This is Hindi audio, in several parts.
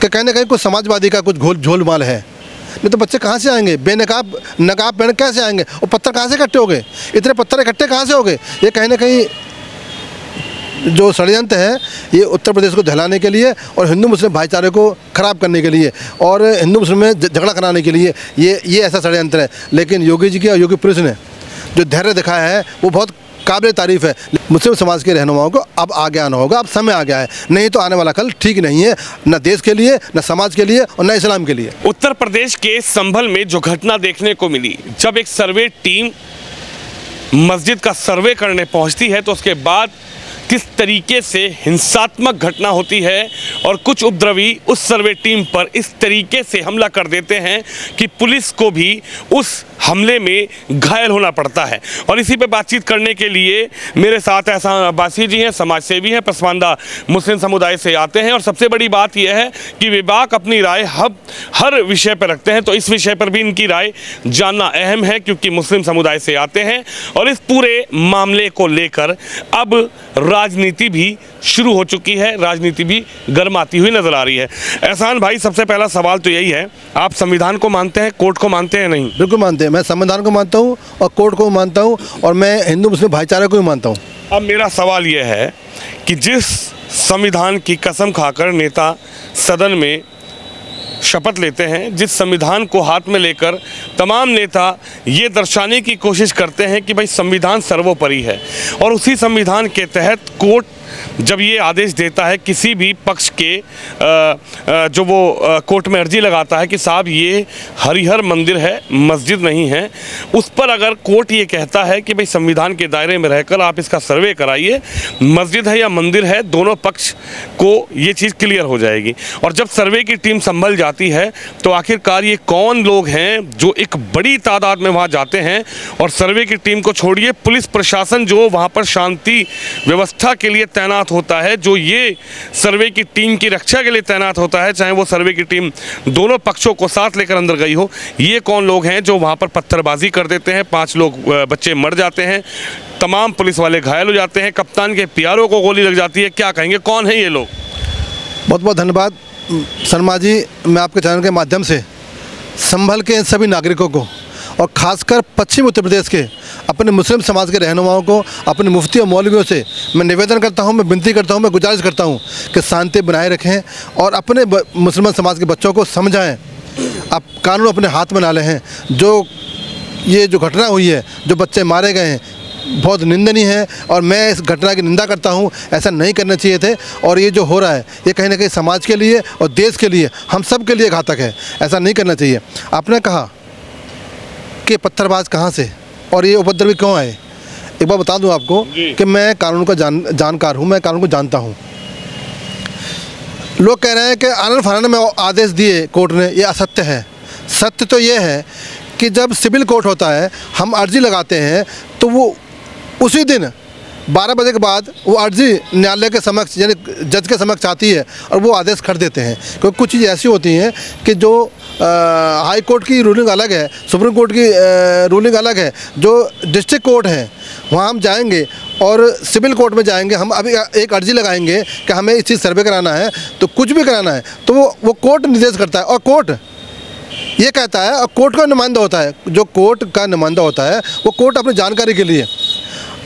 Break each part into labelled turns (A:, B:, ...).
A: कि कहीं ना कहीं कुछ समाजवादी का कुछ झोलमाल है। नहीं तो बच्चे कहाँ से आएंगे, बेनकाब नकाब पहन कैसे आएंगे, और पत्थर कहाँ से इकट्ठे हो गए, इतने पत्थर इकट्ठे कहाँ से हो गए। ये कहीं ना कहीं जो षड्यंत्र है ये उत्तर प्रदेश को दहलाने के लिए और हिंदू मुस्लिम भाईचारे को ख़राब करने के लिए और हिंदू मुस्लिम में झगड़ा कराने के लिए ये ऐसा षड्यंत्र है। लेकिन योगी जी की और योगी पुलिस ने जो धैर्य दिखाया है वो बहुत काबिल तारीफ़ है। मुस्लिम समाज के रहनुमाओं को अब आगे आना होगा, अब समय आ गया है, नहीं तो आने वाला कल ठीक नहीं है, न देश के लिए, न समाज के लिए और न इस्लाम के लिए।
B: उत्तर प्रदेश के संभल में जो घटना देखने को मिली, जब एक सर्वे टीम मस्जिद का सर्वे करने पहुंचती है तो उसके बाद किस तरीके से हिंसात्मक घटना होती है और कुछ उपद्रवी उस सर्वे टीम पर इस तरीके से हमला कर देते हैं कि पुलिस को भी उस हमले में घायल होना पड़ता है। और इसी पे बातचीत करने के लिए मेरे साथ एहसान अब्बासी जी हैं, समाजसेवी हैं, पसमानदा मुस्लिम समुदाय से आते हैं और सबसे बड़ी बात यह है कि विभाग अपनी राय हर विषय पर रखते हैं, तो इस विषय पर भी इनकी राय जानना अहम है क्योंकि मुस्लिम समुदाय से आते हैं और इस पूरे मामले को लेकर अब राजनीति भी शुरू हो चुकी है, राजनीति भी गर्माती हुई नजर आ रही है। एहसान भाई, सबसे पहला सवाल तो यही है, आप संविधान को मानते हैं, कोर्ट को मानते हैं? नहीं,
A: बिल्कुल मानते हैं। मैं संविधान को मानता हूँ और कोर्ट को मानता हूँ और मैं हिंदू मुस्लिम भाईचारे को भी मानता हूँ।
B: अब मेरा सवाल यह है कि जिस संविधान की कसम खाकर नेता सदन में शपथ लेते हैं, जिस संविधान को हाथ में लेकर तमाम नेता ये दर्शाने की कोशिश करते हैं कि भाई संविधान सर्वोपरि है, और उसी संविधान के तहत कोर्ट जब ये आदेश देता है किसी भी पक्ष के जो वो कोर्ट में अर्जी लगाता है कि साहब ये हरिहर मंदिर है, मस्जिद नहीं है, उस पर अगर कोर्ट ये कहता है कि भाई संविधान के दायरे में रहकर आप इसका सर्वे कराइए, मस्जिद है या मंदिर है, दोनों पक्ष को ये चीज़ क्लियर हो जाएगी। और जब सर्वे की टीम संभल जाती है तो आखिरकार ये कौन लोग हैं जो एक बड़ी तादाद में वहाँ जाते हैं और सर्वे की टीम को छोड़िए पुलिस प्रशासन जो वहाँ पर शांति व्यवस्था के लिए तैनात होता है, जो ये सर्वे की टीम की रक्षा के लिए तैनात होता है, चाहे वो सर्वे की टीम दोनों पक्षों को साथ लेकर अंदर गई हो, ये कौन लोग हैं जो वहाँ पर पत्थरबाजी कर देते हैं, 5 लोग बच्चे मर जाते हैं, तमाम पुलिस वाले घायल हो जाते हैं, कप्तान के पियारों को गोली लग जाती है, क्या कहेंगे, कौन है ये लोग?
A: बहुत बहुत धन्यवाद शर्मा जी। मैं आपके चैनल के माध्यम से संभल के सभी नागरिकों को और ख़ासकर पश्चिम उत्तर प्रदेश के अपने मुस्लिम समाज के रहनुमाओं को, अपने मुफ्ती और मौलवियों से मैं निवेदन करता हूं, मैं विनती करता हूं, मैं गुजारिश करता हूं कि शांति बनाए रखें और अपने मुसलमान समाज के बच्चों को समझाएं। अब कानून अपने हाथ में ना लें। ये जो घटना हुई है, जो बच्चे मारे गए हैं, बहुत निंदनीय है और मैं इस घटना की निंदा करता हूं। ऐसा नहीं करना चाहिए थे और ये जो हो रहा है ये कहीं ना कहीं समाज के लिए और देश के लिए, हम सब के लिए घातक है। ऐसा नहीं करना चाहिए। आपने कहा कि पत्थरबाज कहाँ से और ये उपद्रवी क्यों आए, एक बार बता दूं आपको कि मैं कानून का जानकार हूं, मैं कानून को जानता हूं। लोग कह रहे हैं कि आनन फानन में आदेश दिए कोर्ट ने, ये असत्य है। सत्य तो ये है कि जब सिविल कोर्ट होता है, हम अर्जी लगाते हैं तो वो उसी दिन 12 बजे के बाद वो अर्जी न्यायालय के समक्ष यानी जज के समक्ष आती है और वो आदेश कर देते हैं। क्योंकि कुछ चीज़ें ऐसी होती हैं कि जो हाई कोर्ट की रूलिंग अलग है, सुप्रीम कोर्ट की रूलिंग अलग है, जो डिस्ट्रिक्ट कोर्ट है वहाँ हम जाएंगे और सिविल कोर्ट में जाएंगे, हम अभी एक अर्जी लगाएंगे कि हमें इस चीज़ सर्वे कराना है, तो कुछ भी कराना है तो वो कोर्ट निर्देश करता है और कोर्ट ये कहता है और कोर्ट का नुमाइंदा होता है। जो कोर्ट का नुमाइंदा होता है वो कोर्ट अपनी जानकारी के लिए,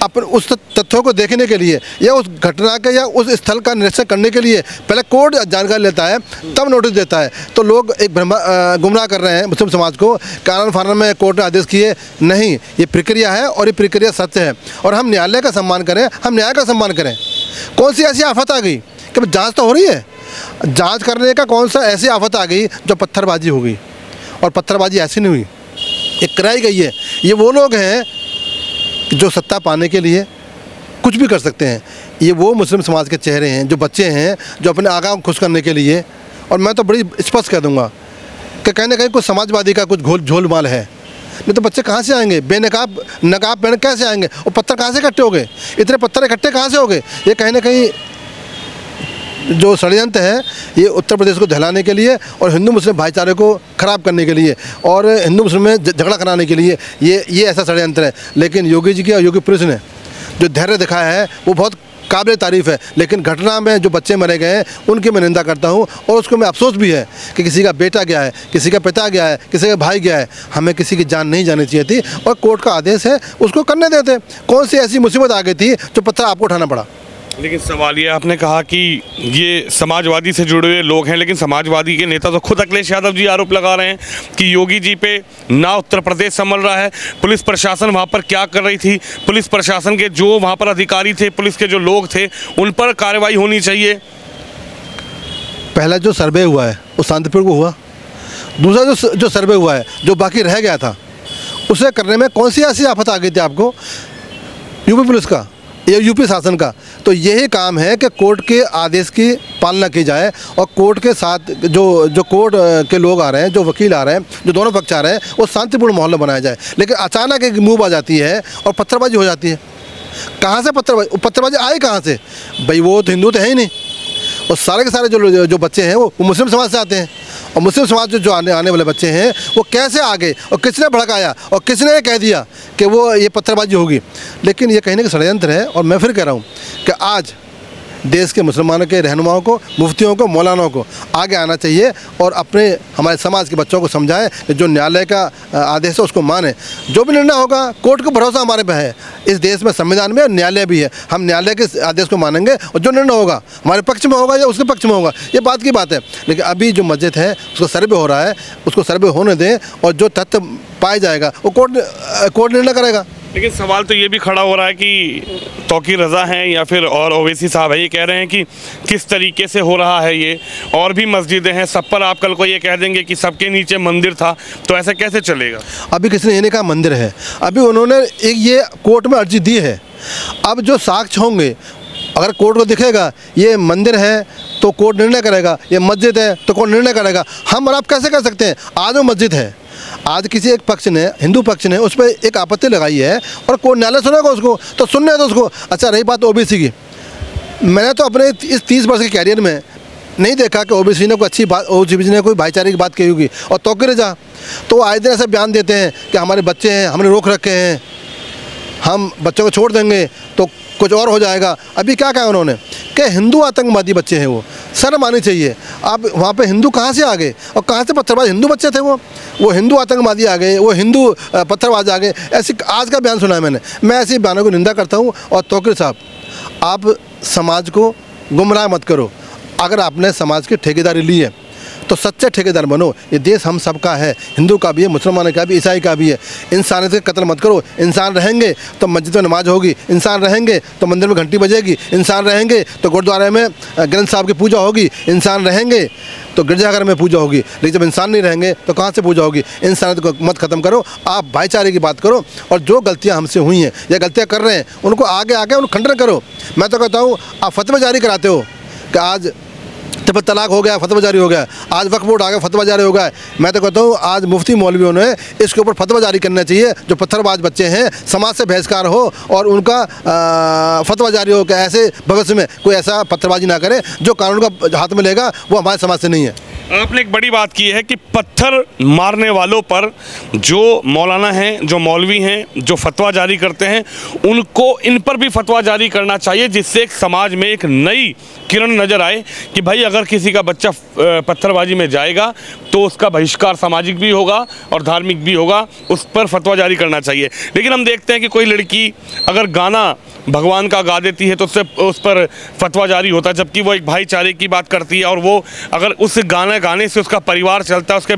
A: अपन उस तथ्यों को देखने के लिए या उस घटना के या उस स्थल का निरीक्षण करने के लिए पहले कोर्ट जानकारी लेता है, तब नोटिस देता है। तो लोग एक गुमराह कर रहे हैं मुस्लिम समाज को, कानून फानन में कोर्ट ने आदेश किए, नहीं, ये प्रक्रिया है और ये प्रक्रिया सत्य है और हम न्यायालय का सम्मान करें, हम न्याय का सम्मान करें। कौन सी ऐसी आफत आ गई कि जाँच तो हो रही है, जाँच करने का कौन सा ऐसी आफत आ गई जो पत्थरबाजी हो गई, और पत्थरबाजी ऐसी नहीं हुई, ये कराई गई है। ये वो लोग हैं जो सत्ता पाने के लिए कुछ भी कर सकते हैं। ये वो मुस्लिम समाज के चेहरे हैं, जो बच्चे हैं, जो अपने आगा को खुश करने के लिए, और मैं तो बड़ी स्पष्ट कह दूंगा कि कहीं ना कहीं कुछ समाजवादी का कुछ झोलमाल है। नहीं तो बच्चे कहाँ से आएंगे, बेनकाब नकाब पहन कैसे आएंगे, और पत्थर कहाँ से इकट्ठे हो गए, इतने पत्थर इकट्ठे कहाँ से हो गए। ये कहीं ना कहीं जो षड्यंत्र है ये उत्तर प्रदेश को दहलाने के लिए और हिंदू मुस्लिम भाईचारे को ख़राब करने के लिए और हिंदू मुस्लिम में झगड़ा कराने के लिए ये ऐसा षड्यंत्र है। लेकिन योगी जी की और योगी पुलिस ने जो धैर्य दिखाया है वो बहुत काबिल तारीफ़ है, लेकिन घटना में जो बच्चे मरे गए हैं उनकी मैं निंदा करता हूँ और उसको मैं अफसोस भी है कि किसी का बेटा गया है, किसी का पिता गया है, किसी का भाई गया है। हमें किसी की जान नहीं जानी चाहिए थी और कोर्ट का आदेश है उसको करने देते। कौन सी ऐसी मुसीबत आ गई थी जो पत्थर आपको उठाना पड़ा?
B: लेकिन सवाल ये आपने कहा कि ये समाजवादी से जुड़े हुए लोग हैं, लेकिन समाजवादी के नेता तो खुद अखिलेश यादव जी आरोप लगा रहे हैं कि योगी जी पे ना उत्तर प्रदेश संभल रहा है। पुलिस प्रशासन वहाँ पर क्या कर रही थी, पुलिस प्रशासन के जो वहाँ पर अधिकारी थे, पुलिस के जो लोग थे, उन पर कार्रवाई होनी चाहिए।
A: पहला जो सर्वे हुआ है वो शांतिपूर्ण हुआ। दूसरा जो सर्वे हुआ है जो बाकी रह गया था उसे करने में कौन सी ऐसी आफत आ गई थी आपको, यूपी पुलिस का या यूपी शासन का? तो यही काम है कि कोर्ट के आदेश की पालना की जाए और कोर्ट के साथ जो कोर्ट के लोग आ रहे हैं, जो वकील आ रहे हैं, जो दोनों पक्ष आ रहे हैं, वो शांतिपूर्ण माहौल बनाया जाए। लेकिन अचानक एक मूव आ जाती है और पत्थरबाजी हो जाती है। कहाँ से पत्थरबाजी आई कहाँ से? भाई वो तो हिंदू तो है ही नहीं, और सारे के सारे जो बच्चे हैं वो मुस्लिम समाज से आते हैं। और मुस्लिम समाज जो आने वाले बच्चे हैं वो कैसे आ गए और किसने भड़काया और किसने ये कह दिया कि वो ये पत्थरबाजी होगी? लेकिन ये कहने का षड्यंत्र है। और मैं फिर कह रहा हूँ कि आज देश के मुसलमानों के रहनुमाओं को, मुफ्तियों को, मौलानाओं को आगे आना चाहिए और अपने हमारे समाज के बच्चों को समझाएं कि जो न्यायालय का आदेश है उसको माने। जो भी निर्णय होगा कोर्ट को भरोसा हमारे पे है। इस देश में संविधान में न्यायालय भी है, हम न्यायालय के आदेश को मानेंगे और जो निर्णय होगा हमारे पक्ष में होगा या उसके पक्ष में होगा, ये बात की बात है। लेकिन अभी जो मस्जिद है उसका सर्वे हो रहा है, उसको सर्वे होने दें और जो तथ्य पाया जाएगा वो कोर्ट निर्णय करेगा।
B: लेकिन सवाल तो ये भी खड़ा हो रहा है कि तौकीर रज़ा हैं या फिर और ओवैसी साहब है, ये कह रहे हैं कि किस तरीके से हो रहा है ये, और भी मस्जिदें हैं, सब पर आप कल को ये कह देंगे कि सबके नीचे मंदिर था, तो ऐसा कैसे चलेगा?
A: अभी किसी ने ये नहीं कहा मंदिर है, अभी उन्होंने एक ये कोर्ट में अर्जी दी है। अब जो साक्ष्य होंगे, अगर कोर्ट को दिखेगा ये मंदिर है तो कोर्ट निर्णय करेगा, ये मस्जिद है तो कोर्ट निर्णय करेगा। हम और आप कैसे कर सकते हैं? आज वो मस्जिद है, आज किसी एक पक्ष ने, हिंदू पक्ष ने उस पर एक आपत्ति लगाई है और कोर्ट न्यायालय सुनेगा उसको, तो सुनने दो उसको। अच्छा, रही बात ओबीसी की, मैंने तो अपने इस 30 वर्ष के कैरियर में नहीं देखा कि ओबीसी ने कोई अच्छी बात, ओबीसी ने कोई भाईचारे की बात कही होगी। और तौकीर रज़ा तो आए दिन ऐसा बयान देते हैं कि हमारे बच्चे हैं, हमने रोक रखे हैं, हम बच्चों को छोड़ देंगे तो कुछ और हो जाएगा। अभी क्या कहा उन्होंने कि हिंदू आतंकवादी बच्चे हैं, वो शर्म आनी चाहिए। आप वहाँ पे हिंदू कहाँ से आ गए और कहाँ से पत्थरबाज? हिंदू बच्चे थे वो हिंदू आतंकवादी आ गए, वो हिंदू पत्थरबाज आ गए। ऐसी आज का बयान सुना है मैंने। मैं ऐसे बयानों को निंदा करता हूँ। और तौकीर साहब, आप समाज को गुमराह मत करो। अगर आपने समाज की ठेकेदारी ली है तो सच्चे ठेकेदार बनो। ये देश हम सबका है, हिंदू का भी है, मुसलमान का भी, ईसाई का भी है। इंसानियत का कत्ल मत करो। इंसान रहेंगे तो मस्जिद में नमाज होगी, इंसान रहेंगे तो मंदिर में घंटी बजेगी, इंसान रहेंगे तो गुरुद्वारे में ग्रंथ साहब की पूजा होगी, इंसान रहेंगे तो गिरजाघर में पूजा होगी। लेकिन जब इंसान नहीं रहेंगे तो कहाँ से पूजा होगी? इंसानियत को मत ख़त्म करो, आप भाईचारे की बात करो। और जो गलतियाँ हमसे हुई हैं या गलतियाँ कर रहे हैं उनको आगे उनको खंडन करो। मैं तो कहता हूँ आप फतवा जारी कराते हो कि आज तब तलाक हो गया, फतवा जारी हो गया, आज वक्फ बोर्ड आ गया, फतवा जारी हो गया। मैं तो कहता हूँ आज मुफ्ती मौलवियों ने इसके ऊपर फतवा जारी करना चाहिए। जो पत्थरबाज बच्चे हैं समाज से बहिष्कार हो और उनका फतवा जारी हो कि ऐसे भविष्य में कोई ऐसा पत्थरबाजी ना करे। जो कानून का हाथ में लेगा वो हमारे समाज से नहीं है।
B: आपने एक बड़ी बात की है कि पत्थर मारने वालों पर जो मौलाना हैं, जो मौलवी हैं, जो फतवा जारी करते हैं, उनको इन पर भी फतवा जारी करना चाहिए, जिससे एक समाज में एक नई किरण नज़र आए कि भाई अगर किसी का बच्चा पत्थरबाजी में जाएगा तो उसका बहिष्कार सामाजिक भी होगा और धार्मिक भी होगा, उस पर फतवा जारी करना चाहिए। लेकिन हम देखते हैं कि कोई लड़की अगर गाना भगवान का गा देती है तो उससे उस पर फतवा जारी होता है, जबकि वो एक भाईचारे की बात करती है और वो अगर उस गाने से उसका परिवार चलता है, उसके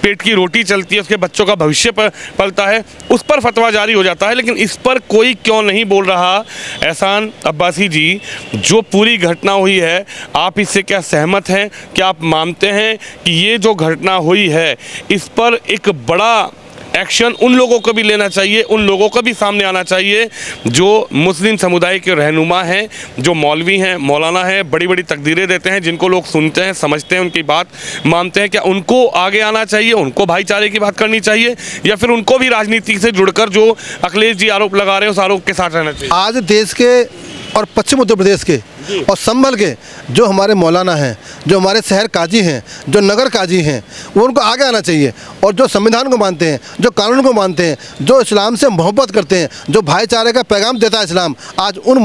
B: पेट की रोटी चलती है, उसके बच्चों का भविष्य पलता है, उस पर फतवा जारी हो जाता है। लेकिन इस पर कोई क्यों नहीं बोल रहा? एहसान अब्बासी जी, जो पूरी घटना हुई है, आप इससे क्या सहमत हैं? क्या आप मानते हैं कि ये जो घटना हुई है इस पर एक बड़ा एक्शन उन लोगों को भी लेना चाहिए, उन लोगों को भी सामने आना चाहिए जो मुस्लिम समुदाय के रहनुमा हैं, जो मौलवी हैं, मौलाना हैं, बड़ी बड़ी तकदीरें देते हैं, जिनको लोग सुनते हैं, समझते हैं, उनकी बात मानते हैं? क्या उनको आगे आना चाहिए, उनको भाईचारे की बात करनी चाहिए, या फिर उनको भी राजनीति से जुड़कर जो अखिलेश जी आरोप लगा रहे हैं उस आरोप के साथ रहना चाहिए?
A: आज देश के और पश्चिम उत्तर प्रदेश के और संभल के जो हमारे मौलाना हैं, जो हमारे शहर काजी हैं, जो नगर काजी हैं, वो उनको आगे आना चाहिए। और जो संविधान को मानते हैं, जो कानून को मानते हैं, जो इस्लाम से मोहब्बत करते हैं, जो भाईचारे का पैगाम देता है इस्लाम, आज उन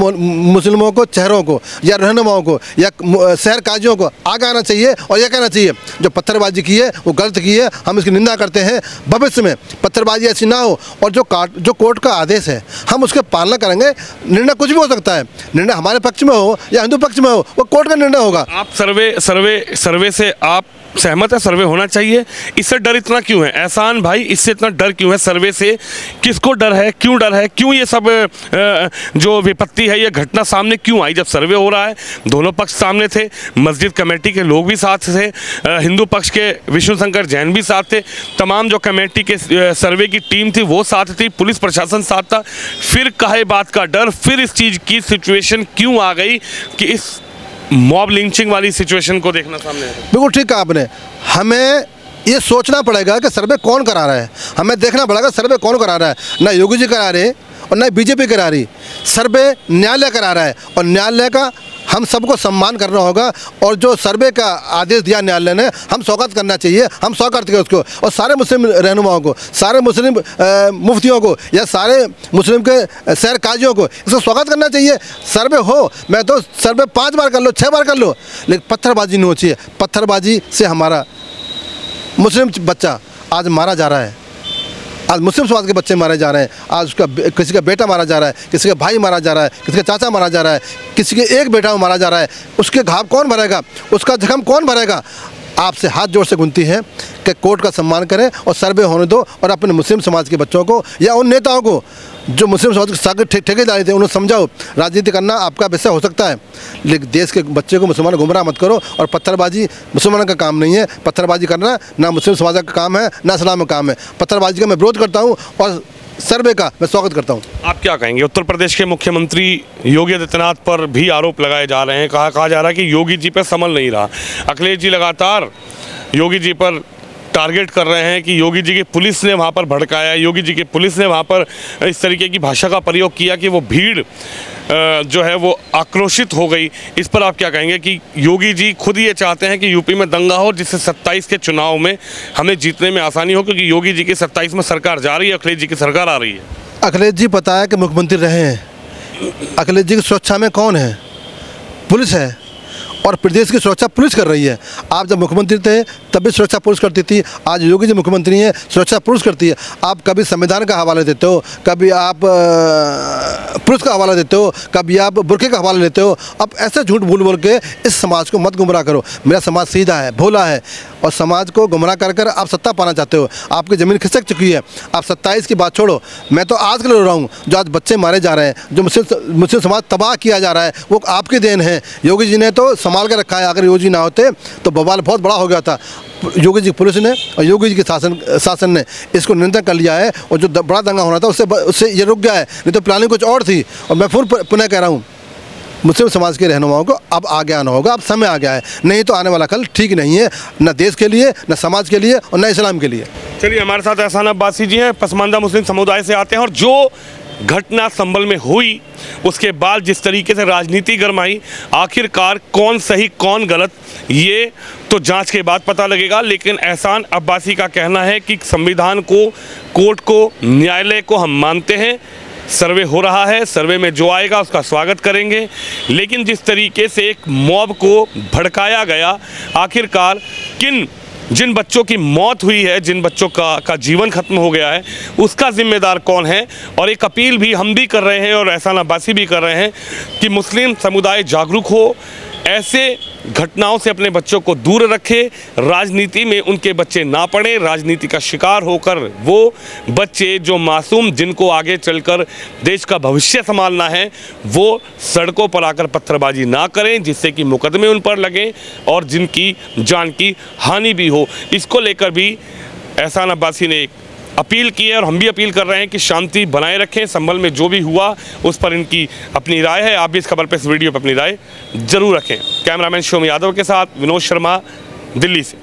A: मुस्लिमों को, चेहरों को या रहनुमाओं को या शहर काजियों को आगे आना चाहिए और यह कहना चाहिए जो पत्थरबाजी की है वो गलत की है, हम इसकी निंदा करते हैं। भविष्य में पत्थरबाजी ऐसी ना हो और जो कोर्ट का आदेश है हम उसके पालना करेंगे। निर्णय कुछ भी हो सकता है, निर्णय हमारे पक्ष में हो या हिंदू पक्ष में हो, वो कोर्ट का निर्णय होगा।
B: आप सर्वे से आप सहमत है? सर्वे होना चाहिए। इससे डर इतना क्यों है एहसान भाई, इससे इतना डर क्यों है सर्वे से? किसको डर है, क्यों डर है, क्यों ये सब जो विपत्ति है, ये घटना सामने क्यों आई? जब सर्वे हो रहा है दोनों पक्ष सामने थे, मस्जिद कमेटी के लोग भी साथ थे, हिंदू पक्ष के विष्णु शंकर जैन भी साथ थे, तमाम जो कमेटी के सर्वे की टीम थी वो साथ थी, पुलिस प्रशासन साथ था। फिर काहे बात का डर, फिर इस चीज़ की सिचुएशन क्यों आ गई कि इस मॉब लिंचिंग वाली सिचुएशन को देखना सामने है?
A: बिल्कुल ठीक कहा आपने। हमें ये सोचना पड़ेगा कि सर्वे कौन करा रहा है, हमें देखना पड़ेगा सर्वे कौन करा रहा है। ना योगी जी करा रहे और ना बीजेपी करा रही, सर्वे न्यायालय करा रहा है और न्यायालय का हम सबको सम्मान करना होगा। और जो सर्वे का आदेश दिया न्यायालय ने, हम स्वागत करना चाहिए, हम स्वागत करते हैं उसको। और सारे मुस्लिम रहनुमाओं को, सारे मुस्लिम मुफ्तियों को या सारे मुस्लिम के शहर काजियों को इसको स्वागत करना चाहिए। सर्वे हो, मैं तो सर्वे 5 बार कर लो, 6 बार कर लो, लेकिन पत्थरबाजी नहीं होनी चाहिए। पत्थरबाजी से हमारा मुस्लिम बच्चा आज मारा जा रहा है, आज मुस्लिम समाज के बच्चे मारे जा रहे हैं, आज उसका किसी का बेटा मारा जा रहा है, किसी का भाई मारा जा रहा है, किसी का चाचा मारा जा रहा है, किसी के एक बेटा मारा जा रहा है। उसके घाव कौन भरेगा, उसका जख्म कौन भरेगा? आपसे हाथ जोड़ से विनती है कि कोर्ट का सम्मान करें और सर्वे होने दो और अपने मुस्लिम समाज के बच्चों को या उन नेताओं को जो मुस्लिम समाज के साथ ठेकेदारी थे उन्हें समझाओ। राजनीति करना आपका विषय हो सकता है, लेकिन देश के बच्चे को मुसलमान गुमराह मत करो। और पत्थरबाजी मुसलमानों का काम नहीं है, पत्थरबाजी करना ना मुस्लिम समाज का काम है ना इस्लाम का काम है। पत्थरबाजी का मैं विरोध करता हूँ और सर्वे का मैं स्वागत करता हूँ।
B: आप क्या कहेंगे? उत्तर प्रदेश के मुख्यमंत्री योगी आदित्यनाथ पर भी आरोप लगाए जा रहे हैं, कहा जा रहा है कि योगी जी पर संभल नहीं रहा। अखिलेश जी लगातार योगी जी पर टारगेट कर रहे हैं कि योगी जी की पुलिस ने वहाँ पर भड़काया, योगी जी की पुलिस ने वहाँ पर इस तरीके की भाषा का प्रयोग किया कि वो भीड़ जो है वो आक्रोशित हो गई। इस पर आप क्या कहेंगे कि योगी जी खुद ये चाहते हैं कि यूपी में दंगा हो जिससे 27 के चुनाव में हमें जीतने में आसानी हो, क्योंकि योगी जी की 27 में सरकार जा रही है, अखिलेश जी की सरकार आ रही है।
A: अखिलेश जी पता है कि मुख्यमंत्री रहे हैं, अखिलेश जी की सुरक्षा में कौन है? पुलिस है और प्रदेश की सुरक्षा पुलिस कर रही है। आप जब मुख्यमंत्री थे तब भी सुरक्षा पुलिस करती थी, आज योगी जी मुख्यमंत्री हैं, सुरक्षा पुलिस करती है। आप कभी संविधान का हवाला देते हो, कभी आप पुलिस का हवाला देते हो, कभी आप बुरके का हवाला लेते हो। अब ऐसे झूठ बोल के इस समाज को मत गुमराह करो। मेरा समाज सीधा है, भोला है और समाज को गुमराह कर आप सत्ता पाना चाहते हो। आपकी ज़मीन खिसक चुकी है। आप 27 की बात छोड़ो, मैं तो आज के लिए रो रहा हूँ। जो आज बच्चे मारे जा रहे हैं, जो मुस्लिम समाज तबाह किया जा रहा है, वो आपकी देन है। योगी जी ने तो संभाल के रखा है, अगर योगी जी ना होते तो बवाल बहुत बड़ा हो गया था। योगी जी पुलिस ने और योगी जी के शासन ने इसको नियंत्रण कर लिया है और जो बड़ा दंगा होना था उससे ये रुक गया है, नहीं तो प्लानिंग कुछ और थी। और मैं फिर पुनः कह रहा हूँ, मुस्लिम समाज के रहनुमाओं को अब आगे आना होगा, अब समय आ गया है, नहीं तो आने वाला कल ठीक नहीं है, न देश के लिए, न समाज के लिए और न इस्लाम के लिए।
B: चलिए, हमारे साथ एहसान अब्बासी जी हैं, पसमानदा मुस्लिम समुदाय से आते हैं, और जो घटना संभल में हुई उसके बाद जिस तरीके से राजनीति गरमाई, आखिरकार कौन सही कौन गलत ये तो जांच के बाद पता लगेगा। लेकिन एहसान अब्बासी का कहना है कि संविधान को, कोर्ट को, न्यायालय को हम मानते हैं। सर्वे हो रहा है, सर्वे में जो आएगा उसका स्वागत करेंगे, लेकिन जिस तरीके से एक मॉब को भड़काया गया, आखिरकार जिन बच्चों की मौत हुई है, जिन बच्चों का जीवन खत्म हो गया है, उसका जिम्मेदार कौन है? और एक अपील भी हम भी कर रहे हैं और एहसान अब्बासी भी कर रहे हैं कि मुस्लिम समुदाय जागरूक हो, ऐसे घटनाओं से अपने बच्चों को दूर रखे, राजनीति में उनके बच्चे ना पड़े, राजनीति का शिकार होकर वो बच्चे जो मासूम, जिनको आगे चलकर देश का भविष्य संभालना है, वो सड़कों पर आकर पत्थरबाजी ना करें, जिससे कि मुकदमे उन पर लगें और जिनकी जान की हानि भी हो। इसको लेकर भी एहसान अब्बासी ने एक अपील की है और हम भी अपील कर रहे हैं कि शांति बनाए रखें। संभल में जो भी हुआ उस पर इनकी अपनी राय है। आप भी इस खबर पर, इस वीडियो पर अपनी राय जरूर रखें। कैमरामैन शोम यादव के साथ विनोद शर्मा, दिल्ली से।